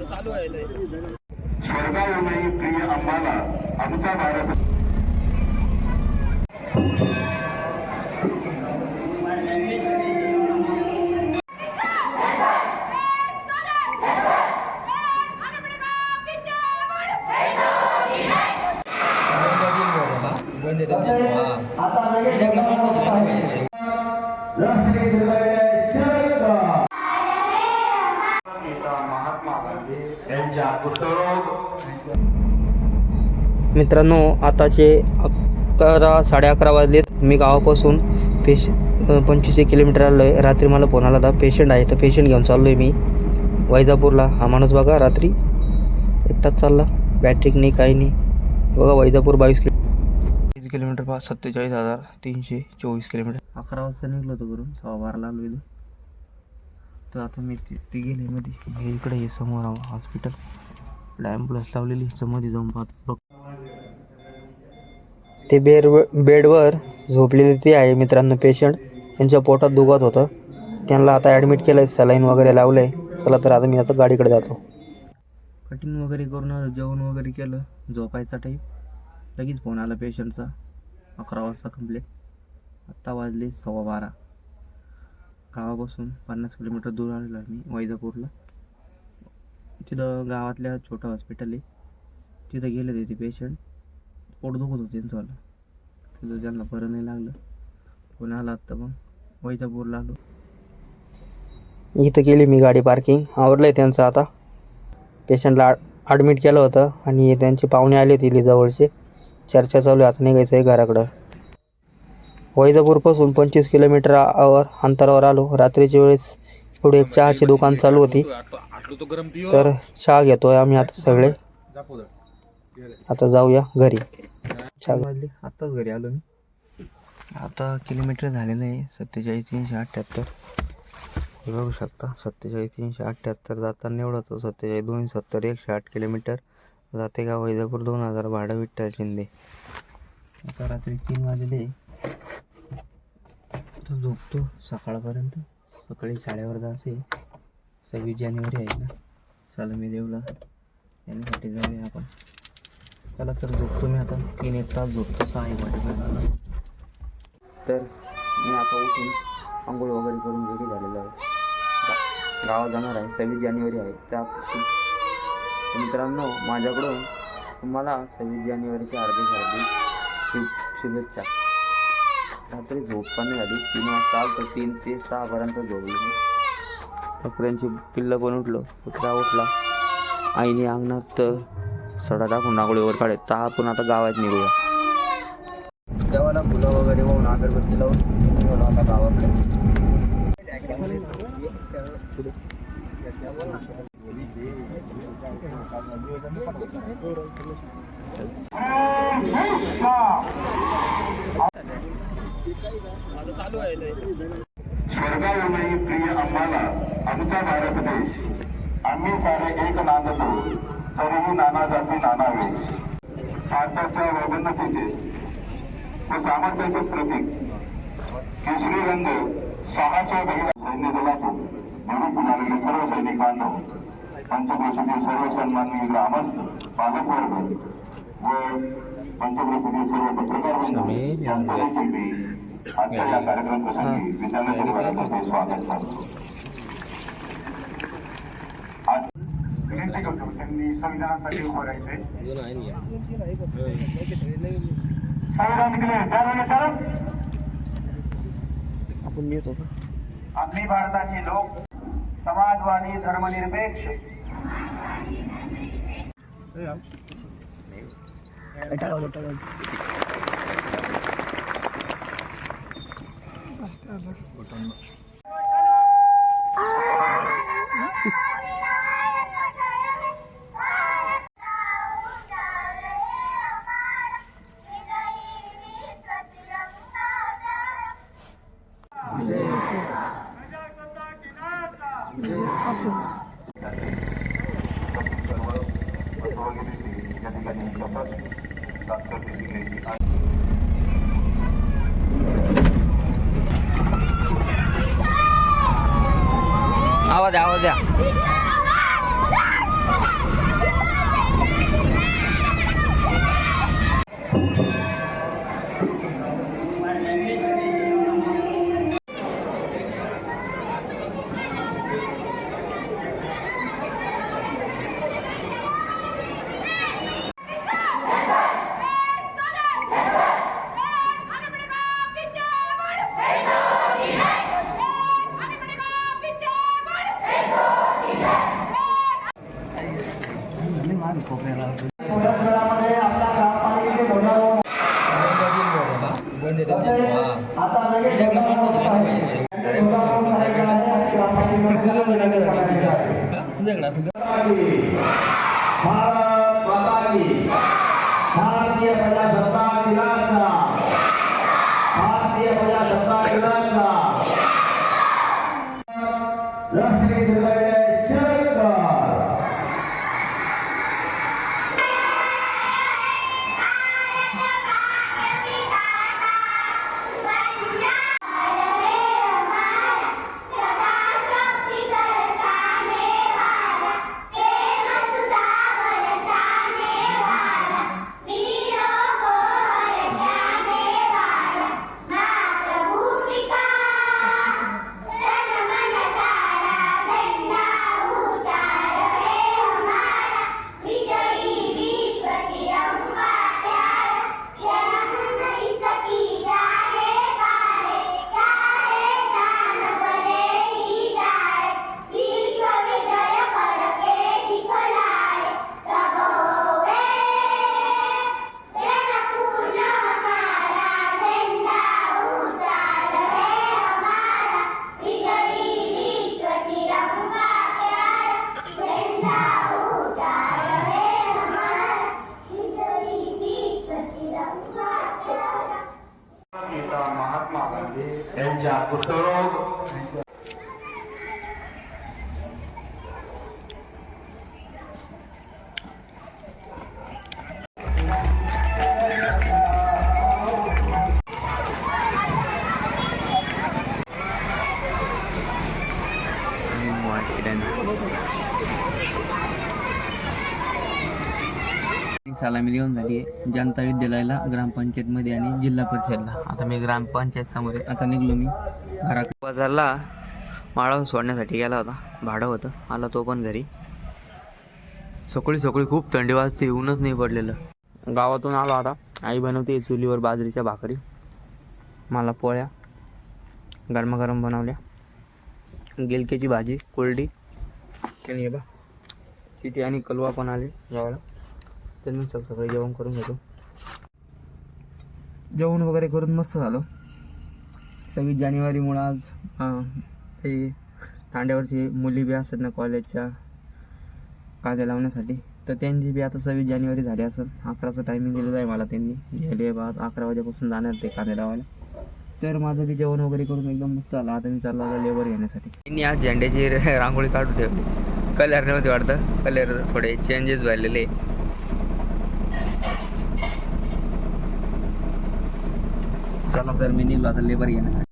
चालू आहे स्वर्गावरही प्रिय आम्हाला आमचा भारत मित्रांनो, आताचे 11-11:30 वाजलेत. मी गावापासून 25 किलोमीटर आलो आहे. रात्री मला फोन आला होता, पेशंट आहे, तर पेशंट घेऊन चाललो आहे मी वैजापूरला. हा माणूस बघा रात्री एकटाच चालला, बॅटरी नाही काही नाही. बघा वैजापूर 22 किलोमीटर 47,324 किलोमीटर. 11 वाजता निघलो होतो घरून, 12:15 आलो इथे. तर आता मी ते गेले मध्ये, हे इकडे हे समोर हॉस्पिटल, ॲम्ब्युलन्स लावलेली, मध्ये जाऊन पाहतो. ते बेडवर झोपलेले ते आहे मित्रांनो पेशंट. त्यांच्या पोटात दुखत होतं, त्यांना आता ॲडमिट केलं आहे, सलाईन वगैरे लावलं आहे. चला तर आता मी आता गाडीकडे जातो. कटिंग वगैरे करून जेवण वगैरे केलं, झोपायचा टाईम. लगेच फोन आला पेशंटचा, 11 वाजता कंप्लीट. आत्ता वाजले 12:15. गावापासून 50 किलोमीटर दूर आलेलो आहे मी वैजापूरला. तिथं गावातल्या छोटं हॉस्पिटल आहे, तिथं गेले ते पेशंट. पोट दुखत होतं त्यांचं, तिथं त्यांना बरं नाही लागलं. कोण आला आत्ता मग वैजापूरला आलो. इथं केली मी गाडी पार्किंग, आवरलं आहे त्यांचं. आता पेशंटला ॲडमिट केलं होतं आणि त्यांचे पाहुणे आले होते जवळचे. चर्चा चालू आहे, आता निघायचं आहे घराकडं. वैजापूरपासून 25 किलोमीटर अंतरावर आलो. रात्रीच्या वेळेस पुढे एक चहाची दुकान चालू होती, तर चहा घेतोय आम्ही आता सगळे. आता जाऊया घरी. चहा वाजली, आत्ताच घरी आलो मी. आता किलोमीटर झाले नाही, 47,378. बघू शकता 47,378 जाताना एवढंच. 47, 270, 108 किलोमीटर जाते का वैजापूर. 2000 भाडं विठ्ठल शिंदे. आता रात्री 3 वाजले, तर झोपतो सकाळपर्यंत. सकाळी शाळेवर जायचे, 26 जानेवारी आहे ना, चला मी देवला यासाठी जाऊया आपण. चला तर झोपतो मी आता, 3-1 तास झोपतो 6 वाजेपर्यंत. तर मी आता उठून आंघोळ वगैरे करून रेडी झालेलो आहे. गावात जाणार आहे, 26 जानेवारी आहे. त्या मित्रांनो, माझ्याकडून तुम्हाला 26 जानेवारीच्या हार्दिक शुभेच्छा. रात्री झोप पण नाही झाली, 3 वाजता आलं तर 3 ते 6पर्यंत झोपली मी. बकऱ्यांची पिल्लं पण उठलं, कुत्रा उठला. आईने अंगणात सडा टाकून आंघोळीवर काढत. तर आपण आता गावात निघूया. देवाला फुलं वगैरे वाहून अगरबत्ती लावून निघालो आता गावाकडे. स्वर्गावरही प्रिय आम्हाला आमचा भारत देश. आम्ही सारे एक नांदतो, तरीही नाना जाती नाना वेश. भारताच्या वैविध्यतेचे व सामर्थ्याचे प्रतीक केशरी रंग, साहस व सैन्य दलातून निवृत्त झालेले सर्व सैनिकांना, पंचक्रोशीतील सर्व सन्माननीय ग्रामस्थ, पालकवर्ग व पंचक्रोशीतील सर्व पत्रकार यांचा देखील मी आजच्या या कार्यक्रम प्रसंगी विद्यालय परिवारातर्फे स्वागत करतो. आज विनंती करतो त्यांनी संविधानासाठी उभं राहायचंय. संविधान आपण येतो का? आम्ही भारताचे लोक समाजवादी, धर्मनिरपेक्ष आवाज आवाज द्या. भारतीय प्रजासत्ताक दिनाचा राष्ट्रीय महात्मा गांधी यांच्या पुस्तक सलामी लिहून झाली आहे जनता विद्यालयाला, ग्रामपंचायतमध्ये आणि जिल्हा परिषदला. आता मी ग्रामपंचायत समोर आहे. आता निघलो मी घराकडे. बाजारला माळा सोडण्यासाठी गेला होता, भाडं होतं. आला तो पण घरी. सकाळी सकाळी खूप थंडी वाजते, ऊनच नाही पडलेलं. गावातून आलो आता. आई बनवते चुलीवर बाजरीच्या भाकरी, मला पोळ्या गरमागरम बनवल्या, गिलक्याची भाजी, कोरडी आणि हे बा चिटी आणि कलवा पण आले जेवायला. तर मी सगळे जेवण करून घेतो. जेवण वगैरे करून मस्त झालं. 26 जानेवारीमुळं आज ते तांड्यावरची मुली बी असतात ना कॉलेजच्या कांदे लावण्यासाठी, तर त्यांची बी आता 26 जानेवारी झाली असेल. 11चं टायमिंग दिलं आहे मला. त्यांनी गेले बा 11 वाजेपासून जाणार ते कांदे लावायला. तर माझं बी जेवण वगैरे करून एकदम मस्त झालं. आता मी चाललो आता लेबर घेण्यासाठी. त्यांनी आज झेंड्याची रांगोळी काढून ठेवली. कलर नव्हते वाटतं, कलर थोडे चेंजेस झालेले. चला तर मी निघलो आता लेबर घेण्यासाठी.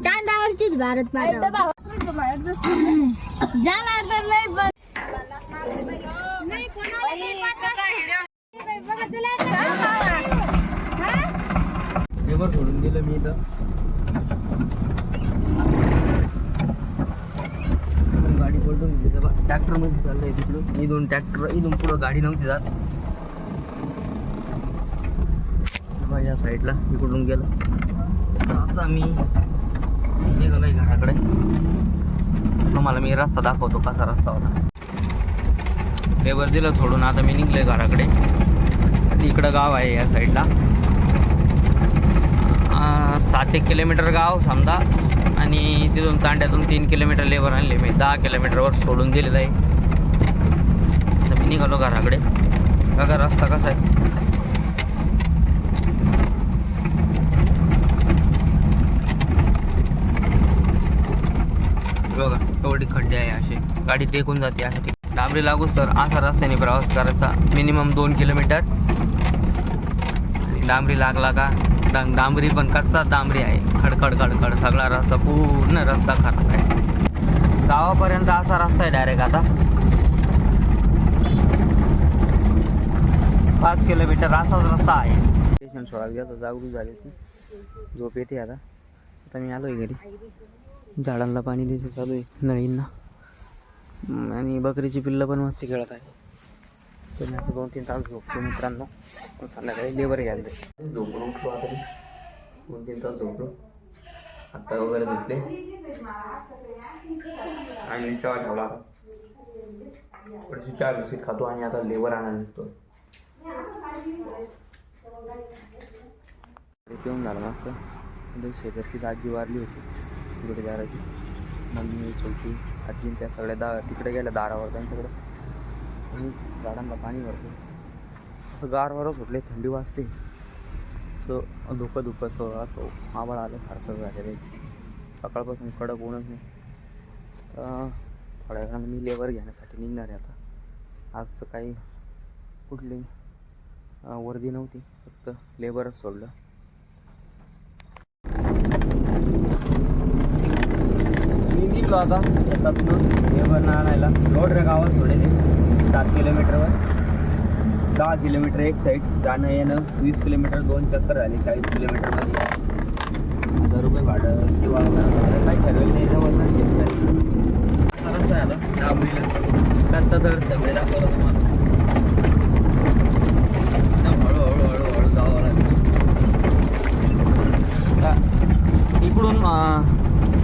तांडावरचीच भारत माता जाणार तर नाही पण लेबर सोडून दिलं मी इथं. गाडी पलटून घेतली. ट्रॅक्टरमध्ये चाललंय तिकडून. ही 2 ट्रॅक्टर इथून पुढं गाडी नव्हती जात. या साईडला इकडून गेलं. आता मी निघालो आहे घराकडे. तुम्हाला मी रस्ता दाखवतो कसा रस्ता होता. लेबर दिलं सोडून आता मी निघलोय घराकडे. इकडं गाव आहे या साईडला. 7-1 किलोमीटर गाव समजा. आणि तिथून तांड्यातून 3 किलोमीटर लेबर आणले मी. 10 किलोमीटरवर सोडून दिलेलं आहे. तर मी निघालो घराकडे. बघा रस्ता कसा आहे. बघा एवढी खड्डे आहे. असे गाडी टेकून जाते. अशा ठिकाणी डांबरी लागूच तर असा रस्त्याने प्रवास करायचा. Minimum 2 kilometre. डांबरी लागला का डांबरी पण कच्चा डांबरी आहे. खडखड खडखड सगळा रस्ता, पूर्ण रस्ता खराब आहे. गावापर्यंत असा रस्ता आहे डायरेक्ट. आता 5 किलोमीटर असाच रस्ता आहे. स्टेशन सोडायला गेलो, जागरूक झाली होती, झोप येते. आता मी आलो आहे घरी. झाडांना पाणी द्यायचं चालू आहे, नळींना. आणि बकरीची पिल्लं पण मस्त खेळत आहे. तर मी आता 2-3 तास झोपतो मित्रांनो. संध्याकाळी लेबर घ्यायला जाईल. झोपून उठलो आता, 2-3 तास झोपलो. हातपाय वगैरे धुतले आणि चहा ठेवला. थोडीशी चहा बिस्किट खातो आणि आता लेबर आणायला निघतो. पिऊन झालं मस्त. शेजारची आजी वारली होती जोडीदाराची. मम्मी छोटी आजी त्या सगळ्या तिकडे गेल्या दारावर त्यांच्याकडे. आणि झाडांना पाणी भरतो. असं गारवारच सुटले, थंडी वाजते. तो धुकं असं आभाळ आल्यासारखं झालेलं आहे. सकाळपासून कडक ऊनच नाही. थोड्या वेळानं मी लेबर घेण्यासाठी निघणार आहे आता. आज काही कुठली वर्दी नव्हती, फक्त लेबरच सोडलं. मी निघलो आता शेतातून लेबरनं आणायला. रोड रे गावात सोडले 7 किलोमीटरवर. 10 किलोमीटर एक साईड जाणं येणं, 20 किलोमीटर 2 चक्कर झाली. 40 किलोमीटरमध्ये 1000 रुपये भाडं किंवा काही ठरवेल नाही. जवळ असा रस्ता आला डांबरीला. त्याचा दर सगळे दाखवलं तुम्हाला. हळूहळू जावं लागतं. इकडून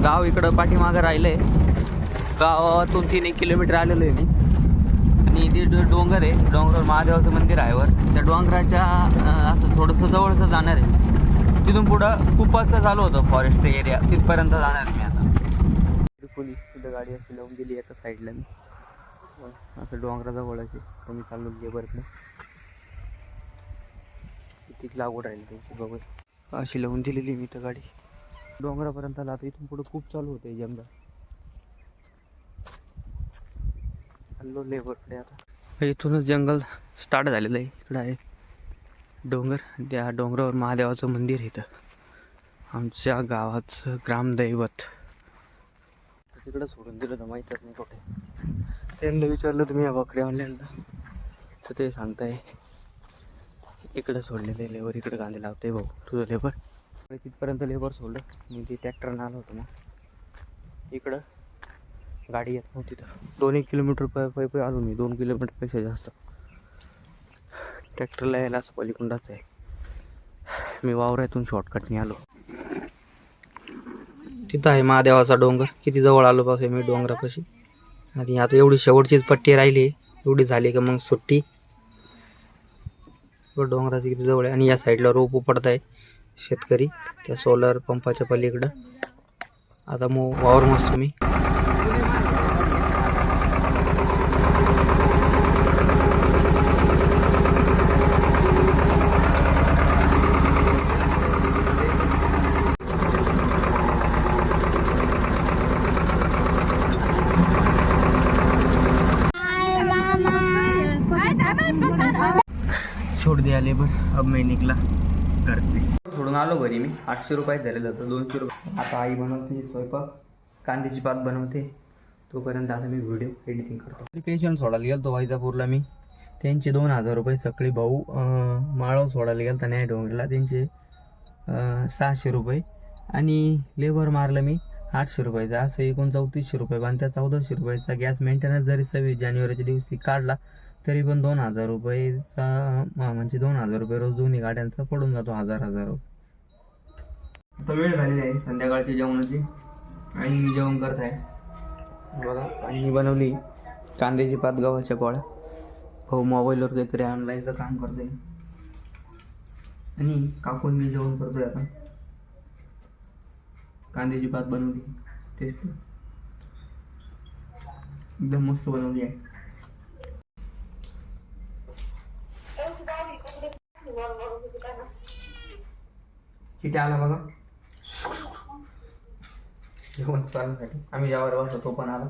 गाव इकडं पाठीमागं राहिलं आहे. गावातून 3-1 किलोमीटर आलेलो आहे मी. आणि इथे डोंगर आहे, डोंगरावर महादेवाचं मंदिर आहे वर. त्या डोंगराच्या असं थोडंसं जवळचं जाणार आहे. तिथून पुढं खूपच चालू होतं फॉरेस्ट एरिया, तिथपर्यंत जाणार आहे मी आता. पोलीस तिथं गाडी अशी लावून दिली एका साईडला. मी असं डोंगराजवळच आहे. तर मी चाललो लेबरकडे. किती लागवड राहिली त्यांची बघू. अशी लावून दिलेली मी तर गाडी. डोंगरापर्यंत आला. आता इथून पुढं खूप चालू होते जमदा. हल्लो लेबरकडे आता. इथूनच जंगल स्टार्ट झालेलं आहे. इकडं आहे डोंगर. त्या डोंगरावर महादेवाचं मंदिर आहे. इथं आमच्या गावाचं ग्रामदैवत. तिकडं सोडून दिलं तर माहीतच नाही कुठे. त्यांना विचारलं तुम्ही या बकरी ऑनलाईनला, तर ते सांगताय इकडं सोडलेलं आहे लेबर. इकडं कांदे लावते भाऊ तुझं लेबर. तिथपर्यंत लेबर सोडलं. मी ते ट्रॅक्टरनं आलो होतो मग. इकडं गाडी येत नव्हती तर 2-1 किलोमीटर पायी आलो मी. 2 किलोमीटरपेक्षा जास्त. ट्रॅक्टरला यायला असं पलीकुंडाच आहे. मी वावरातून शॉर्टकटने आलो. तिथं आहे महादेवाचा डोंगर. किती जवळ आलो पासून मी डोंगरापाशी. आणि आता एवढी शेवटचीच पट्टी राहिली. एवढी झाली का मग सुट्टी. डोंगराची किती जवळ आहे. आणि या साईडला रोप उपडत आहे शेतकरी त्या सोलर पंपाच्या पलीकडं. आता मग वावर मस्त मी. छोड़ दिया लेबर. अब मैं निघला घर पे. सोडून आलो घरी मी. 800 रुपये झालेलं होतं. 200 रुपये. आता आई बनवते स्वयंपाक, कांद्याची पात बनवते. तोपर्यंत आता मी व्हिडिओ एडिटिंग करतो. पेशंट सोडायला गेलो तो वैजापूरला मी. त्यांचे 2000 रुपये सकाळी. भाऊ माळव सोडायला गेला तर न्याय डोंगरला, त्यांचे 600 रुपये. आणि लेबर मारलं मी 800 रुपयाचा. असं एकूण 3400 रुपये. आणि त्या 1400 रुपयाचा गॅस मेंटेनन्स जरी 26 जानेवारीच्या दिवशी काढला तरी पण 2000 रुपयेचा म्हणजे 2000 रुपये रोज दोन्ही गाड्यांचा पडून जातो. 1000 रुपये. आता वेळ झालेली आहे संध्याकाळची जेवणाची. आणि मी जेवण करत आहे बघा. आणि बनवली कांद्याची पात, गव्हाच्या पोळ्या. भाऊ मोबाईलवर काहीतरी ऑनलाईनचं काम करतोय. आणि काकून मी जेवण करतोय आता. कांद्याची पात बनवली. टेस्ट एकदम मस्त बनवली आहे. चिट्या आला बघा जेवण चालण्यासाठी. आम्ही ज्यावर बसतो तो पण आला.